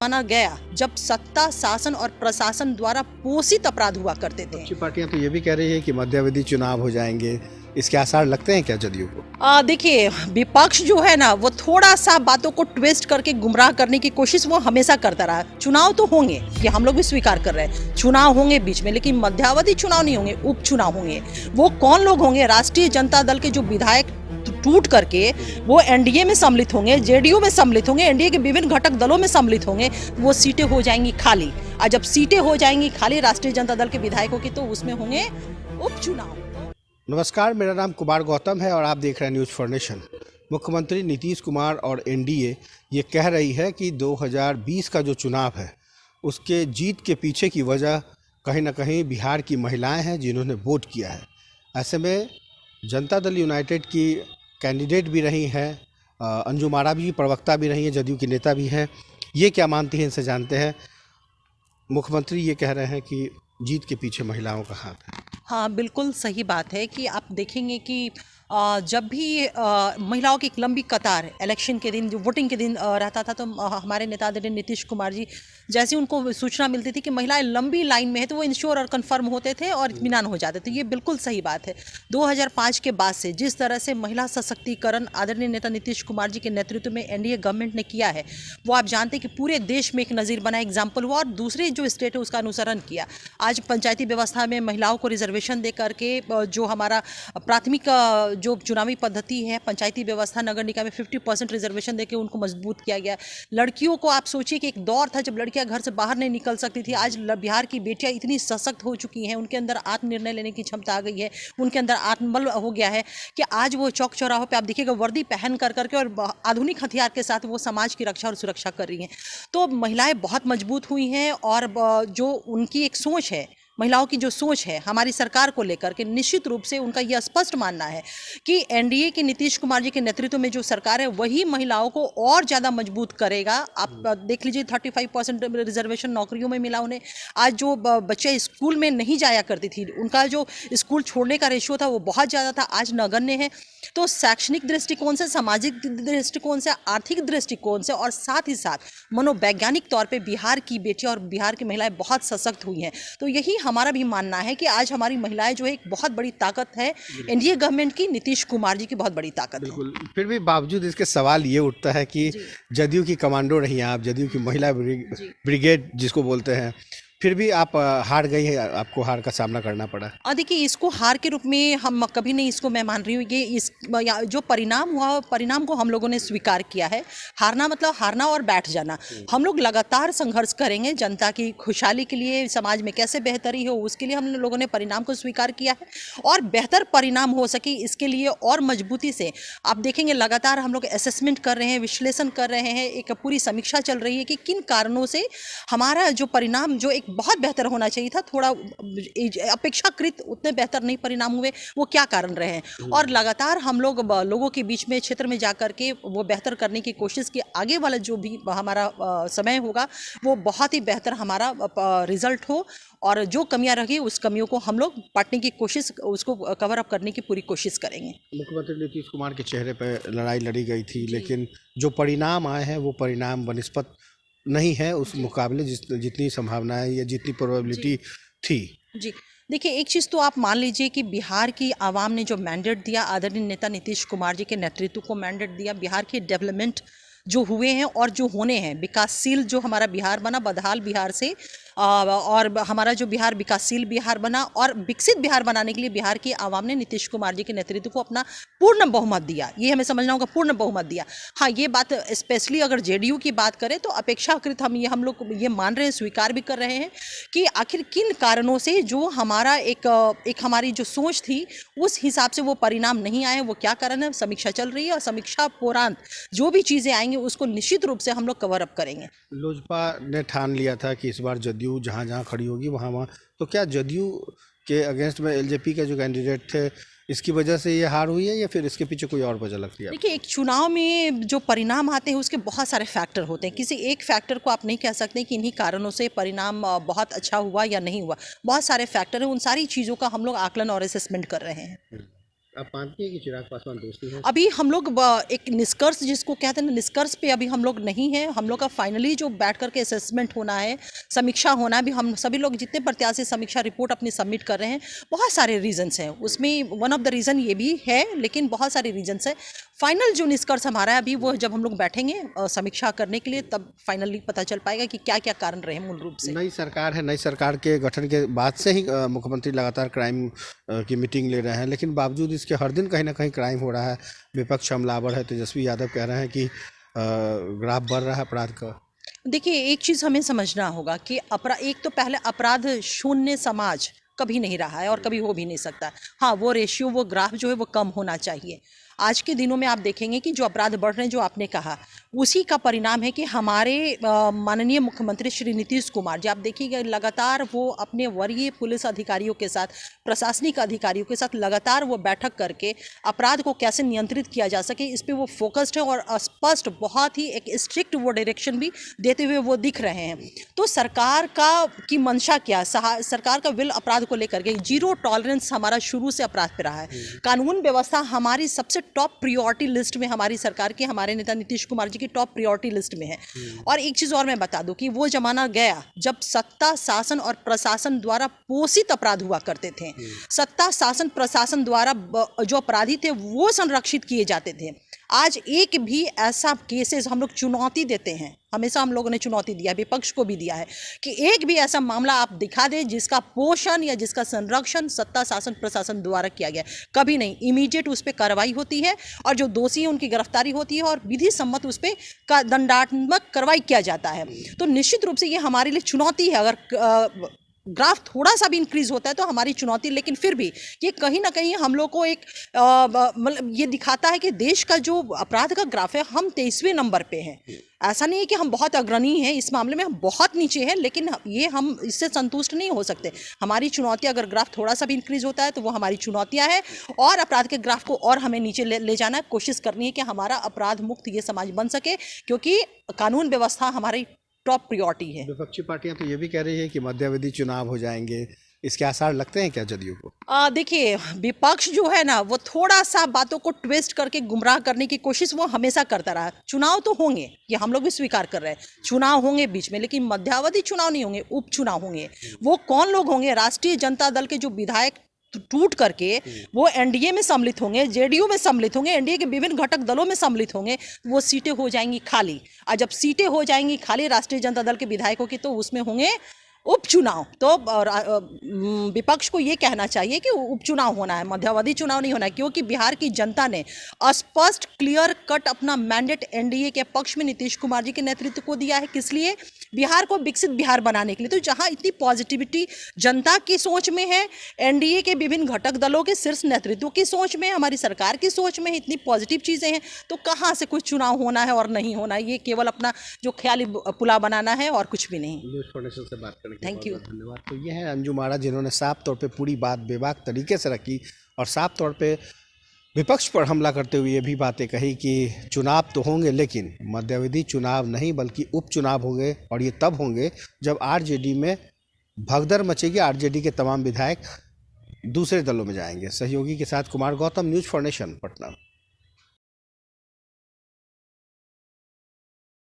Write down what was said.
माना गया जब सत्ता, शासन और प्रशासन द्वारा पोषित अपराध हुआ करते थे। अच्छी पार्टियां तो ये भी कह रही है कि मध्यावधि चुनाव हो जाएंगे, इसके आसार लगते हैं क्या जदयू को? देखिए, विपक्ष जो है ना, वो थोड़ा सा बातों को ट्विस्ट करके गुमराह करने की कोशिश वो हमेशा करता रहा। चुनाव तो होंगे, ये हम लोग भी स्वीकार कर रहे हैं, चुनाव होंगे बीच में, लेकिन मध्यावधि चुनाव नहीं होंगे, उपचुनाव होंगे। वो कौन लोग होंगे? राष्ट्रीय जनता दल के जो विधायक टूट करके वो एनडीए में सम्मिलित होंगे, जेडीयू में सम्मिलित होंगे, एनडीए के विभिन्न घटक दलों में सम्मिलित होंगे, वो सीटें हो जाएंगी खाली। और जब सीटें हो जाएंगी खाली राष्ट्रीय जनता दल के विधायकों की, तो उसमें होंगे उपचुनाव। नमस्कार, मेरा नाम कुमार गौतम है और आप देख रहे हैं न्यूज़ फॉर नेशन। मुख्यमंत्री नीतीश कुमार और एनडीए ये कह रही है कि 2020 का जो चुनाव है उसके जीत के पीछे की वजह कहीं ना कहीं बिहार की महिलाएं हैं जिन्होंने वोट किया है। ऐसे में जनता दल यूनाइटेड की कैंडिडेट भी रही हैं, अंजुम आरा भी प्रवक्ता भी रही हैं, जदयू की नेता भी हैं। ये क्या मानती हैं, इनसे जानते हैं। मुख्यमंत्री ये कह रहे हैं कि जीत के पीछे महिलाओं का हाथ है। हाँ, बिल्कुल सही बात है कि आप देखेंगे कि जब भी महिलाओं की एक लंबी कतार इलेक्शन के दिन, जो वोटिंग के दिन रहता था, तो हमारे नेता आदरणीय नीतीश कुमार जी, जैसे उनको सूचना मिलती थी कि महिलाएं लंबी लाइन में है, तो वो इंश्योर और कंफर्म होते थे और इत्मीनान हो जाते थे। ये बिल्कुल सही बात है। 2005 के बाद से जिस तरह से महिला सशक्तिकरण आदरणीय नेता नीतीश कुमार जी के नेतृत्व में एनडीए गवर्नमेंट ने किया है, वो आप जानते हैं कि पूरे देश में एक नज़ीर बना, एग्जाम्पल हुआ, और दूसरे जो स्टेट है उसका अनुसरण किया। आज पंचायती व्यवस्था में महिलाओं को रिजर्वेशन दे करके जो हमारा प्राथमिक जो चुनावी पद्धति है, पंचायती व्यवस्था, नगर निकाय में 50% रिजर्वेशन देके उनको मजबूत किया गया। लड़कियों को आप सोचिए कि एक दौर था जब लड़कियां घर से बाहर नहीं निकल सकती थी। आज बिहार की बेटियां इतनी सशक्त हो चुकी हैं, उनके अंदर आत्मनिर्णय लेने की क्षमता आ गई है, उनके अंदर आत्मबल हो गया है कि आज वो चौक चौराहों पे आप देखिएगा वर्दी पहन कर करके और आधुनिक हथियार के साथ वो समाज की रक्षा और सुरक्षा कर रही हैं। तो महिलाएं बहुत मजबूत हुई हैं, और जो उनकी एक सोच है, महिलाओं की जो सोच है हमारी सरकार को लेकर के, निश्चित रूप से उनका यह स्पष्ट मानना है कि एनडीए के नीतीश कुमार जी के नेतृत्व में जो सरकार है वही महिलाओं को और ज़्यादा मजबूत करेगा। आप देख लीजिए, 35% रिजर्वेशन नौकरियों में मिला उन्हें। आज जो बच्चे स्कूल में नहीं जाया करती थी, उनका जो स्कूल छोड़ने का रेशियो था वो बहुत ज़्यादा था, आज नगण्य है। तो शैक्षणिक दृष्टिकोण से, सामाजिक दृष्टिकोण से, आर्थिक दृष्टिकोण से, और साथ ही साथ मनोवैज्ञानिक तौर पे बिहार की बेटियां और बिहार की महिलाएं बहुत सशक्त हुई हैं। तो यही हमारा भी मानना है कि आज हमारी महिलाएं जो है एक बहुत बड़ी ताकत है, एनडीए गवर्नमेंट की, नीतीश कुमार जी की बहुत बड़ी ताकत बिल्कुल। फिर भी बावजूद इसके सवाल ये उठता है कि जदयू की कमांडो रही हैं आप, जदयू की महिला ब्रिगेड जिसको बोलते हैं, फिर भी आप हार गई है, आपको हार का सामना करना पड़ा। देखिए, इसको हार के रूप में हम कभी नहीं इसको मैं मान रही हूँ। ये इस जो परिणाम हुआ, परिणाम को हम लोगों ने स्वीकार किया है। हारना मतलब हारना और बैठ जाना। हम लोग लगातार संघर्ष करेंगे जनता की खुशहाली के लिए, समाज में कैसे बेहतरी हो उसके लिए हम लोगों ने परिणाम को स्वीकार किया है, और बेहतर परिणाम हो सके इसके लिए और मजबूती से आप देखेंगे लगातार हम लोग असेसमेंट कर रहे हैं, विश्लेषण कर रहे हैं, एक पूरी समीक्षा चल रही है कि किन कारणों से हमारा जो परिणाम जो एक बहुत बेहतर होना चाहिए था, थोड़ा अपेक्षाकृत उतने बेहतर नहीं परिणाम हुए, वो क्या कारण रहे हैं। और लगातार हम लोग लोगों के बीच में, क्षेत्र में जाकर के वो बेहतर करने की कोशिश की। आगे वाला जो भी हमारा समय होगा वो बहुत ही बेहतर हमारा रिजल्ट हो, और जो कमियां रही उस कमियों को हम लोग पाटने की कोशिश, उसको कवर अप करने की पूरी कोशिश करेंगे। मुख्यमंत्री नीतीश कुमार के चेहरे पर लड़ाई लड़ी गई थी, लेकिन जो परिणाम आए हैं वो परिणाम बनिस्पत नहीं है उस मुकाबले जितनी संभावनाएं या जितनी प्रोबेबिलिटी थी। जी, देखिए, एक चीज़ तो आप मान लीजिए कि बिहार की आवाम ने जो मैंडेट दिया, आदरणीय नेता नीतीश कुमार जी के नेतृत्व को मैंडेट दिया, बिहार के डेवलपमेंट जो हुए हैं और जो होने हैं, विकासशील जो हमारा बिहार बना, बदहाल बिहार से और हमारा जो बिहार विकासशील बिहार बना, और विकसित बिहार बनाने के लिए बिहार की आवाम ने नीतीश कुमार जी के नेतृत्व को अपना पूर्ण बहुमत दिया। ये हमें समझना होगा, पूर्ण बहुमत दिया। हाँ, ये बात स्पेशली अगर जेडीयू की बात करें तो अपेक्षाकृत हम लोग ये मान रहे हैं, स्वीकार भी कर रहे हैं कि आखिर किन कारणों से जो हमारा एक हमारी जो सोच थी उस हिसाब से वो परिणाम नहीं आए, वो क्या कारण है। समीक्षा चल रही है, और समीक्षा उपरांत जो भी चीज़ें आएंगी उसको निश्चित रूप से हम लोग कवर अप करेंगे। लोजपा ने ठान लिया था कि इस बार जदयू जहाँ जहाँ खड़ी होगी वहाँ वहाँ, तो क्या जदयू के अगेंस्ट में एलजेपी के जो कैंडिडेट थे इसकी वजह से ये हार हुई है, या फिर इसके पीछे कोई और वजह लगती है? देखिए, एक चुनाव में जो परिणाम आते हैं उसके बहुत सारे फैक्टर होते हैं। किसी एक फैक्टर को आप नहीं कह सकते कि इन्हीं कारणों से परिणाम बहुत अच्छा हुआ या नहीं हुआ। बहुत सारे फैक्टर हैं, उन सारी चीज़ों का हम लोग आकलन और असेसमेंट कर रहे हैं। आप मानती हैं कि चिराग पासवान दोषी है? अभी हम लोग एक निष्कर्ष जिसको कहते हैं ना, निष्कर्ष पे अभी हम लोग नहीं है। हम लोग का फाइनली जो बैठ करके असेसमेंट होना है, समीक्षा होना है। अभी हम सभी लोग जितने प्रत्याशी समीक्षा रिपोर्ट अपनी सबमिट कर रहे हैं, बहुत सारे रीजंस हैं उसमें। वन ऑफ द रीज़न ये भी है, लेकिन बहुत सारे रीजंस है। फाइनल जो निष्कर्ष हमारा है अभी, वो जब हम लोग बैठेंगे समीक्षा करने के लिए, तब फाइनली पता चल पाएगा कि क्या क्या कारण रहे मूल रूप से। नई सरकार है, नई सरकार के गठन के बाद से ही मुख्यमंत्री लगातार क्राइम की मीटिंग ले रहे हैं, लेकिन बावजूद इसके हर दिन कहीं ना कहीं क्राइम हो रहा है। विपक्ष हमलावर है, तेजस्वी यादव कह रहे हैं कि ग्राफ बढ़ रहा है अपराध का। देखिए, एक चीज़ हमें समझना होगा कि एक तो पहले अपराध शून्य समाज कभी नहीं रहा है और कभी हो भी नहीं सकता। हाँ, वो रेशियो, वो ग्राफ जो है वो कम होना चाहिए। आज के दिनों में आप देखेंगे कि जो अपराध बढ़ रहे हैं, जो आपने कहा, उसी का परिणाम है कि हमारे माननीय मुख्यमंत्री श्री नीतीश कुमार जी, आप देखिएगा लगातार वो अपने वरीय पुलिस अधिकारियों के साथ, प्रशासनिक अधिकारियों के साथ लगातार वो बैठक करके अपराध को कैसे नियंत्रित किया जा सके, इस पे वो फोकस्ड है और स्पष्ट, बहुत ही एक स्ट्रिक्ट वो डायरेक्शन भी देते हुए वो दिख रहे हैं। तो सरकार की मंशा क्या, सरकार का विल अपराध को लेकर के, जीरो टॉलरेंस हमारा शुरू से अपराध पे रहा है। कानून व्यवस्था हमारी सबसे टॉप प्रियोरिटी लिस्ट में, हमारी सरकार की, हमारे नेता नीतीश कुमार जी की टॉप प्रियोरिटी लिस्ट में है। और एक चीज़ और मैं बता दूं कि वो जमाना गया जब सत्ता, शासन और प्रशासन द्वारा पोषित अपराध हुआ करते थे। सत्ता, शासन, प्रशासन द्वारा जो अपराधी थे वो संरक्षित किए जाते थे। आज एक भी ऐसा केसेस हम लोग चुनौती देते हैं, हमेशा हम लोगों ने चुनौती दिया, विपक्ष को भी दिया है, कि एक भी ऐसा मामला आप दिखा दें जिसका पोषण या जिसका संरक्षण सत्ता, शासन, प्रशासन द्वारा किया गया। कभी नहीं। इमीडिएट उस पर कार्रवाई होती है और जो दोषी है उनकी गिरफ्तारी होती है और विधि सम्मत उस पर दंडात्मक कार्रवाई किया जाता है। तो निश्चित रूप से ये हमारे लिए चुनौती है। अगर ग्राफ थोड़ा सा भी इंक्रीज होता है तो हमारी चुनौती, लेकिन फिर भी ये कहीं ना कहीं हम लोग को एक मतलब ये दिखाता है कि देश का जो अपराध का ग्राफ है, हम 23वें नंबर पे हैं। ऐसा नहीं है कि हम बहुत अग्रणी हैं इस मामले में, हम बहुत नीचे हैं, लेकिन ये हम इससे संतुष्ट नहीं हो सकते। हमारी चुनौती, अगर ग्राफ थोड़ा सा भी इंक्रीज होता है तो वो हमारी चुनौतियां हैं और अपराध के ग्राफ को और हमें नीचे ले जाना है। कोशिश करनी है कि हमारा अपराध मुक्त ये समाज बन सके, क्योंकि कानून व्यवस्था हमारी टॉप प्रियोरिटी है। विपक्षी पार्टियां तो ये भी कह रही है कि मध्यावधि चुनाव हो जाएंगे, इसके आसार लगते हैं क्या जदयू को? देखिए, विपक्ष जो है ना, वो थोड़ा सा बातों को ट्विस्ट करके गुमराह करने की कोशिश वो हमेशा करता रहा। चुनाव तो होंगे, ये हम लोग भी स्वीकार कर रहे हैं, चुनाव होंगे बीच में, लेकिन मध्यावधि चुनाव नहीं होंगे, उपचुनाव होंगे। वो कौन लोग होंगे? राष्ट्रीय जनता दल के जो विधायक टूट करके वो एनडीए में सम्मिलित होंगे, जेडीयू में सम्मिलित होंगे, एनडीए के विभिन्न घटक दलों में सम्मिलित होंगे, वो सीटें हो जाएंगी खाली। और जब सीटें हो जाएंगी खाली राष्ट्रीय जनता दल के विधायकों की, तो उसमें होंगे उपचुनाव। तो विपक्ष को ये कहना चाहिए कि उपचुनाव होना है, मध्यावधि चुनाव नहीं होना है, क्योंकि बिहार की जनता ने स्पष्ट, क्लियर कट अपना मैंडेट एनडीए के पक्ष में नीतीश कुमार जी के नेतृत्व को दिया है। किस लिए? बिहार को विकसित बिहार बनाने के लिए। तो जहां इतनी पॉजिटिविटी जनता की सोच में है, एनडीए के विभिन्न घटक दलों के शीर्ष नेतृत्व की सोच में, हमारी सरकार की सोच में इतनी पॉजिटिव चीज़ें हैं, तो कहाँ से कुछ चुनाव होना है और नहीं होना है? ये केवल अपना जो ख्याली पुलाव बनाना है और कुछ भी नहीं। न्यूज़ फाउंडेशन से बात करने के लिए थैंक यू, धन्यवाद। तो ये है अंजुम आरा, जिन्होंने साफ तौर पे पूरी बात बेबाक तरीके से रखी और साफ तौर पे विपक्ष पर हमला करते हुए ये भी बातें कही कि चुनाव तो होंगे, लेकिन मध्यावधि चुनाव नहीं बल्कि उपचुनाव होंगे, और ये तब होंगे जब आरजेडी में भगदड़ मचेगी, आरजेडी के तमाम विधायक दूसरे दलों में जाएंगे। सहयोगी के साथ कुमार गौतम, न्यूज़ फाउंडेशन, पटना।